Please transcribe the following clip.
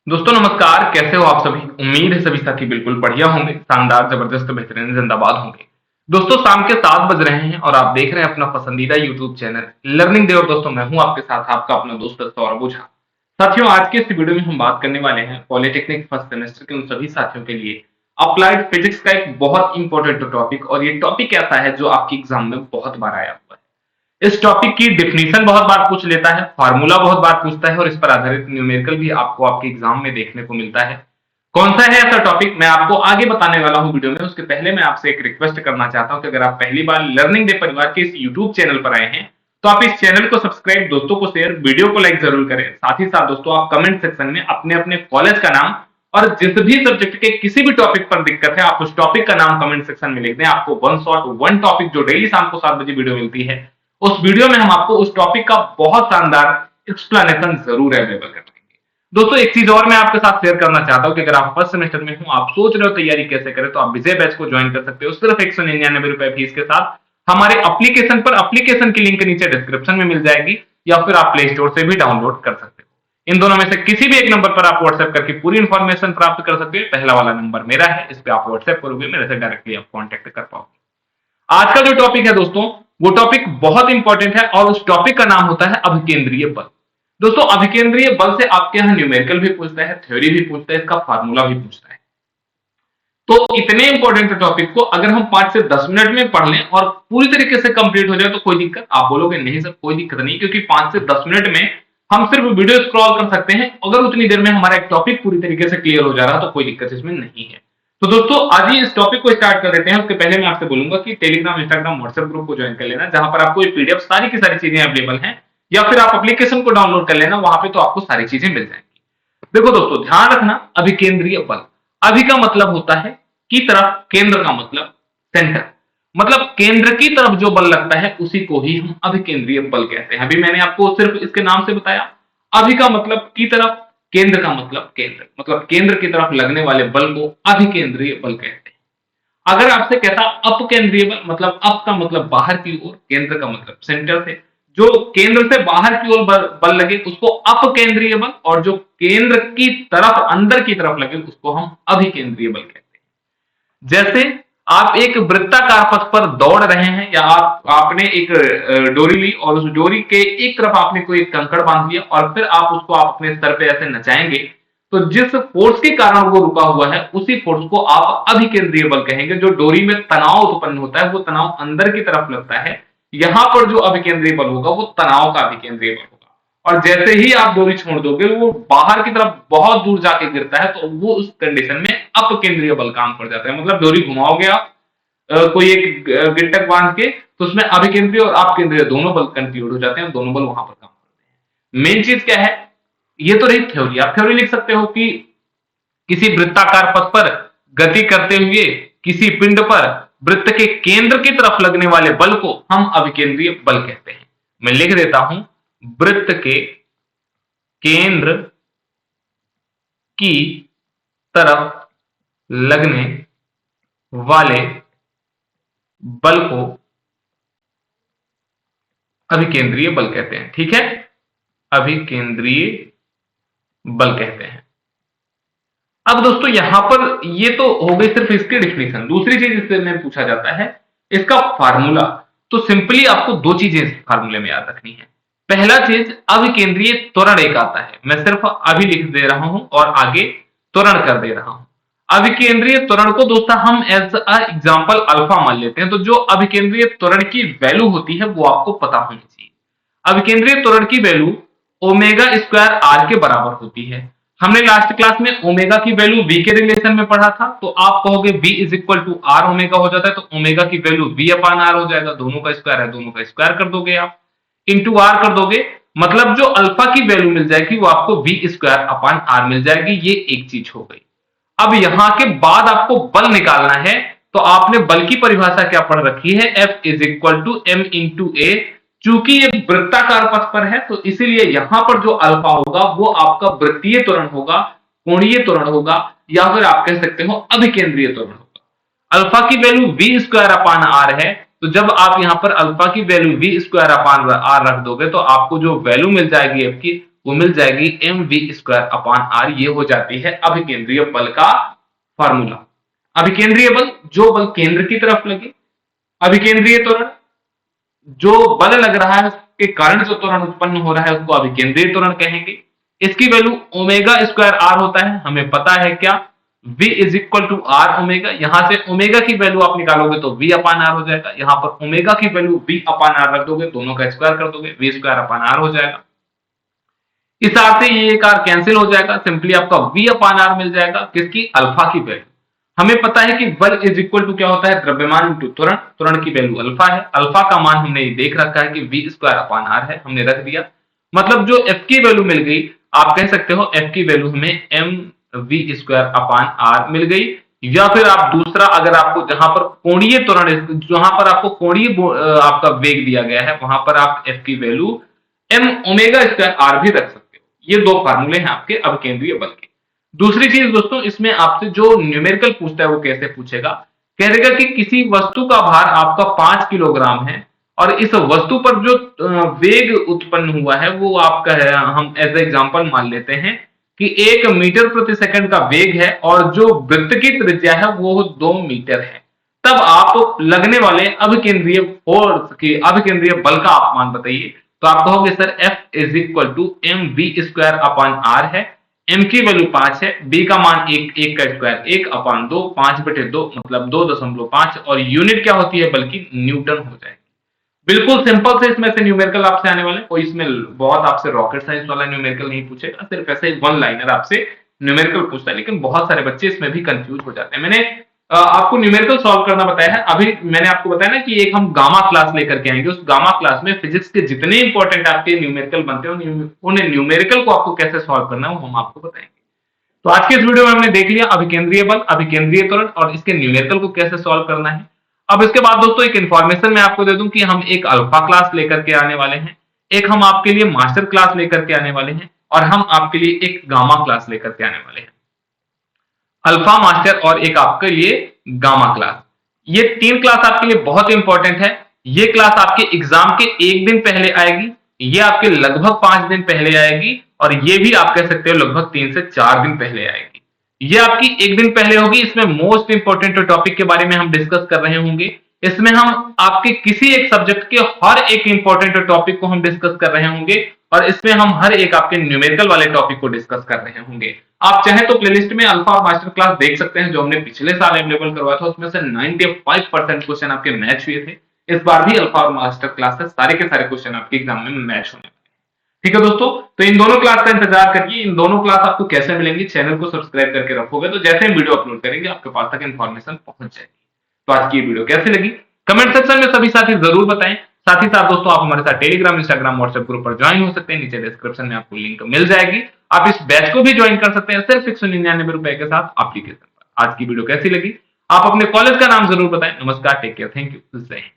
दोस्तों नमस्कार, कैसे हो आप सभी। उम्मीद है सभी साथी बिल्कुल बढ़िया होंगे, शानदार, जबरदस्त, बेहतरीन, जिंदाबाद होंगे। दोस्तों शाम के 7 बज रहे हैं और आप देख रहे हैं अपना पसंदीदा यूट्यूब चैनल लर्निंग डे। और दोस्तों मैं हूं आपके साथ आपका अपना दोस्त सौरभ ओझा। साथियों आज के इस वीडियो में हम बात करने वाले हैं पॉलिटेक्निक फर्स्ट सेमेस्टर के उन सभी साथियों के लिए अप्लाइड फिजिक्स का एक बहुत इंपॉर्टेंट टॉपिक। और ये टॉपिक ऐसा है जो आपकी एग्जाम में बहुत बार आया हुआ है। इस टॉपिक की डेफिनेशन बहुत बार पूछ लेता है, फार्मूला बहुत बार पूछता है और इस पर आधारित न्यूमेरिकल भी आपको आपके एग्जाम में देखने को मिलता है। कौन सा है ऐसा टॉपिक मैं आपको आगे बताने वाला हूं वीडियो में। उसके पहले मैं आपसे एक रिक्वेस्ट करना चाहता हूं कि अगर आप पहली बार लर्निंग डे परिवार के इस यूट्यूब चैनल पर आए हैं तो आप इस चैनल को सब्सक्राइब, दोस्तों को शेयर, वीडियो को लाइक जरूर करें। साथ ही साथ दोस्तों आप कमेंट सेक्शन में अपने अपने कॉलेज का नाम और जिस भी सब्जेक्ट के किसी भी टॉपिक पर दिक्कत है आप उस टॉपिक का नाम कमेंट सेक्शन में लिख दें। आपको वन शॉट वन टॉपिक जो डेली शाम को 7 बजे वीडियो मिलती है उस वीडियो में हम आपको उस टॉपिक का बहुत शानदार एक्सप्लेनेशन जरूर अवेलेबल कर देंगे। दोस्तों एक चीज और मैं आपके साथ शेयर करना चाहता हूं कि अगर आप फर्स्ट सेमेस्टर में हो, आप सोच रहे हो तैयारी कैसे करें, तो आप विजय बैच को ज्वाइन कर सकते हो सिर्फ 199 रुपए फीस के साथ हमारे एप्लीकेशन पर। एप्लीकेशन की लिंक नीचे डिस्क्रिप्शन में मिल जाएगी या फिर आप प्ले स्टोर से भी डाउनलोड कर सकते हो। इन दोनों में से किसी भी एक नंबर पर आप व्हाट्सएप करके पूरी इंफॉर्मेशन प्राप्त कर सकते हो। पहला वाला नंबर मेरा है, इस पे आप व्हाट्सएप करोगे, मेरे से डायरेक्टली आप कॉन्टेक्ट कर पाओगे। आज का जो टॉपिक है दोस्तों वो टॉपिक बहुत इंपॉर्टेंट है और उस टॉपिक का नाम होता है अभिकेंद्रीय बल। दोस्तों अभिकेंद्रीय बल से आपके यहां न्यूमेरिकल भी पूछता है, थ्योरी भी पूछता है, इसका फार्मूला भी पूछता है। तो इतने इंपॉर्टेंट टॉपिक को अगर हम 5 से 10 मिनट में पढ़ लें और पूरी तरीके से कंप्लीट हो जाए तो कोई दिक्कत, आप बोलोगे नहीं सर कोई दिक्कत नहीं, क्योंकि 5 से 10 मिनट में हम सिर्फ वीडियो स्क्रॉल कर सकते हैं। अगर उतनी देर में हमारा एक टॉपिक पूरी तरीके से क्लियर हो जा रहा है तो कोई दिक्कत इसमें नहीं है। तो दोस्तों आज ही इस टॉपिक को स्टार्ट कर देते हैं। उसके पहले मैं आपसे बोलूंगा कि टेलीग्राम, इंस्टाग्राम, व्हाट्सएप ग्रुप को ज्वाइन कर लेना, जहां पर आपको ये पीडीएफ सारी की सारी चीजें अवेलेबल हैं, या फिर आप एप्लीकेशन को डाउनलोड कर लेना, वहां पे तो आपको सारी चीजें मिल जाएंगी। देखो दोस्तों ध्यान रखना, अभिकेंद्रीय बल, अभि का मतलब होता है की तरफ, केंद्र का मतलब सेंटर, मतलब केंद्र की तरफ जो बल लगता है उसी को ही हम अभिकेंद्रीय बल कहते हैं। अभी मैंने आपको सिर्फ इसके नाम से बताया। अभि का मतलब की तरफ, केंद्र का मतलब केंद्र, मतलब केंद्र की तरफ लगने वाले बल को अभिकेंद्रीय बल कहते हैं। अगर आपसे कहता अपकेंद्रीय बल, मतलब अप का मतलब बाहर की ओर, केंद्र का मतलब सेंटर से, जो केंद्र से बाहर की ओर बल लगे उसको अपकेंद्रीय बल, और जो केंद्र की तरफ अंदर की तरफ लगे उसको हम अभिकेंद्रीय बल कहते हैं। जैसे आप एक वृत्ताकार पथ पर दौड़ रहे हैं, या आपने एक डोरी ली और उस डोरी के एक तरफ आपने कोई कंकड़ बांध लिया और फिर आप उसको आप अपने सर पे ऐसे नचाएंगे, तो जिस फोर्स के कारण वो रुका हुआ है उसी फोर्स को आप अभिकेंद्रीय बल कहेंगे। जो डोरी में तनाव उत्पन्न होता है वो तनाव अंदर की तरफ लगता है, यहां पर जो अभिकेंद्रीय बल होगा वो तनाव का अभिकेंद्रीय बल होगा। और जैसे ही आप डोरी छोड़ दोगे वो बाहर की तरफ बहुत दूर जाके गिरता है, तो वो उस कंडीशन में अपकेंद्रीय बल काम कर जाता है। मतलब डोरी घुमाओगे आप कोई एक गिरटक बांध के, तो उसमें अभिकेंद्रीय और अपकेंद्रीय दोनों बल कंट्रीब्यूट हो जाते हैं, दोनों बल वहां पर काम करते हैं। मेन चीज क्या है, ये तो रही थ्योरी। आप थ्योरी लिख सकते हो कि किसी वृत्ताकार पथ पर गति करते हुए किसी पिंड पर वृत्त के केंद्र की तरफ लगने वाले बल को हम अभिकेंद्रीय बल कहते हैं। मैं लिख देता हूं, वृत्त के केंद्र की तरफ लगने वाले बल को अभिकेंद्रीय बल कहते हैं। ठीक है, अभिकेंद्रीय बल कहते हैं। अब दोस्तों यहां पर ये तो हो गई सिर्फ इसकी डिफिनेशन। दूसरी चीज इससे में पूछा जाता है इसका फार्मूला। तो सिंपली आपको दो चीजें इस फार्मूले में याद रखनी है। पहला चीज अभिकेंद्रीय त्वरण एक आता है, मैं सिर्फ अभी लिख दे रहा हूं और आगे त्वरण कर दे रहा हूं। अभिकेंद्रीय त्वरण को दोस्तों हम एज अ एग्जांपल अल्फा मान लेते हैं। तो जो अभिकेंद्रीय त्वरण की वैल्यू होती है वो आपको पता होनी चाहिए। अभिकेंद्रीय त्वरण की वैल्यू ओमेगा स्क्वायर आर के बराबर होती है। हमने लास्ट क्लास में ओमेगा की वैल्यू v के रिलेशन में पढ़ा था, तो आप कहोगे v is equal to r omega हो जाता है, तो ओमेगा की वैल्यू v अपान आर हो जाएगा। दोनों का स्क्वायर है, दोनों का स्क्वायर कर दोगे आप, इंटू आर कर दोगे, मतलब जो अल्फा की वैल्यू मिल जाएगी वो आपको v स्क्वायर अपान आर मिल जाएगी। ये एक चीज हो गई। अब यहां के बाद आपको बल निकालना है, तो आपने बल की परिभाषा क्या पढ़ रखी है, F is equal to m into a. चूंकि ये वृत्ताकार पथ पर है तो इसीलिए यहां पर जो अल्फा होगा वो आपका वृत्तीय त्वरण होगा, कोणीय त्वरण होगा, या फिर आप कह सकते हो अभिकेंद्रीय त्वरण होगा। अल्फा की value v square upon r है, तो जब आप यहां पर अल्फा की value v square upon r रख दोगे तो आपको जो वैल्यू मिल जाएगी f की वो मिल जाएगी mv²/r। ये हो जाती है अभिकेंद्रीय बल का फार्मूला। अभिकेंद्रीय बल, जो बल केंद्र की तरफ लगे। अभिकेंद्रीय त्वरण, जो बल लग रहा है उसके कारण जो त्वरण उत्पन्न हो रहा है उसको अभिकेंद्रीय त्वरण कहेंगे। इसकी वैल्यू ω²r होता है। हमें पता है क्या, v is equal to r omega. यहां से ओमेगा की वैल्यू आप निकालोगे तो v/r हो जाएगा। यहां पर ओमेगा की वैल्यू v/r रख दोगे, दोनों का स्क्वायर कर दोगे, v²/r हो जाएगा। इस आर से ये एक आर कैंसिल हो जाएगा, सिंपली आपका v/r मिल जाएगा। किसकी? अल्फा की वैल्यू। हमें पता है कि बल इज इक्वल टू क्या होता है, द्रव्यमान इंटू त्वरण। त्वरण की वैल्यू अल्फा है। अल्फा का मान हमने देख रखा है कि v²/r है, हमने रख दिया। मतलब जो f की वैल्यू मिल गई, आप कह सकते हो f की वैल्यू हमें mv²/r मिल गई। या फिर आप दूसरा, अगर आपको जहां पर कोणीय त्वरण, जहां पर आपको कोणीय आपका वेग दिया गया है, वहां पर आप f की वैल्यू mω²r भी रख सकते हो। ये दो फार्मूले हैं आपके अभिकेंद्रीय बल के। दूसरी चीज दोस्तों, इसमें आपसे जो न्यूमेरिकल पूछता है वो कैसे पूछेगा, कह देगा कि किसी वस्तु का भार आपका 5 किलोग्राम है और इस वस्तु पर जो वेग उत्पन्न हुआ है वो आपका है, हम एज एग्जांपल मान लेते हैं कि 1 मीटर प्रति सेकंड का वेग है और जो वृत्त की त्रिज्या है वो 2 मीटर है। तब आप लगने वाले अभिकेंद्रीय फोर्स की, अभिकेंद्रीय बल का आप मान बताइए। तो आप कहोगे sir F is equal to mv²/r है। m की वैल्यू 5 है, b का मान 1 का स्क्वायर 1/2, 5/2 मतलब 2.5, और यूनिट क्या होती है, बल्कि न्यूटन हो जाएगी। बिल्कुल सिंपल से इसमें से न्यूमेरिकल आपसे आने वाले, कोई इसमें बहुत आपसे रॉकेट साइंस वाला न्यूमेरिकल नहीं पूछेगा, सिर्फ ऐसे वन लाइनर आपसे न्यूमेरिकल पूछता है। लेकिन बहुत सारे बच्चे इसमें भी कंफ्यूज हो जाते हैं। मैंने आपको न्यूमेरिकल सॉल्व करना बताया है। अभी मैंने आपको बताया ना कि एक हम गामा क्लास लेकर के आएंगे, उस गामा क्लास में फिजिक्स के जितने इंपॉर्टेंट आपके न्यूमेरिकल बनते हैं उन न्यूमेरिकल को आपको कैसे सॉल्व करना है वो हम आपको बताएंगे। तो आज के इस वीडियो में हमने देख लिया अभिकेंद्रीय बल, अभिकेंद्रीय त्वरण और इसके न्यूमेरिकल को कैसे सॉल्व करना है। अब इसके बाद दोस्तों एक इन्फॉर्मेशन मैं आपको दे दूं कि हम एक अल्फा क्लास लेकर के आने वाले हैं, एक हम आपके लिए मास्टर क्लास लेकर के आने वाले हैं, और हम आपके लिए एक गामा क्लास लेकर के आने वाले हैं। अल्फा, मास्टर और एक आपके लिए गामा क्लास। ये 3 क्लास आपके लिए बहुत इंपॉर्टेंट है। ये क्लास आपके एग्जाम के 1 दिन पहले आएगी, ये आपके लगभग 5 दिन पहले आएगी, और ये भी आप कह सकते हो लगभग 3 से 4 दिन पहले आएगी। ये आपकी 1 दिन पहले होगी। इसमें मोस्ट इंपोर्टेंट टॉपिक के बारे में हम डिस्कस कर रहे होंगे। इसमें हम आपके किसी एक सब्जेक्ट के हर एक इंपॉर्टेंट टॉपिक को हम डिस्कस कर रहे होंगे, और इसमें हम हर एक आपके न्यूमेरिकल वाले टॉपिक को डिस्कस कर रहे होंगे। आप चाहे तो प्लेलिस्ट में अल्फा और मास्टर क्लास देख सकते हैं, जो हमने पिछले साल अवेलेबल करवाया था। उसमें से 95% क्वेश्चन आपके मैच हुए थे। इस बार भी अल्फा और मास्टर क्लास से सारे के सारे क्वेश्चन आपके एग्जाम में मैच होने। ठीक है दोस्तों, तो इन दोनों क्लास का इंतजार करिए। इन दोनों क्लास आपको कैसे मिलेंगी, चैनल को सब्सक्राइब करके रखोगे तो जैसे हम वीडियो अपलोड करेंगे आपके पास तक इन्फॉर्मेशन पहुंच जाएगी। तो आज की वीडियो कैसी लगी कमेंट सेक्शन में सभी साथी जरूर बताएं। साथ ही साथ दोस्तों आप हमारे साथ टेलीग्राम, इंस्टाग्राम, व्हाट्सएप ग्रुप पर ज्वाइन हो सकते हैं। नीचे डिस्क्रिप्शन में आपको लिंक मिल जाएगी। आप इस बैच को भी ज्वाइन कर सकते हैं सिर्फ 199 रुपए के साथ एप्लीकेशन पर। आज की वीडियो कैसी लगी आप अपने कॉलेज का नाम जरूर बताएं। नमस्कार, टेक केयर, थैंक यू, जय हिंद।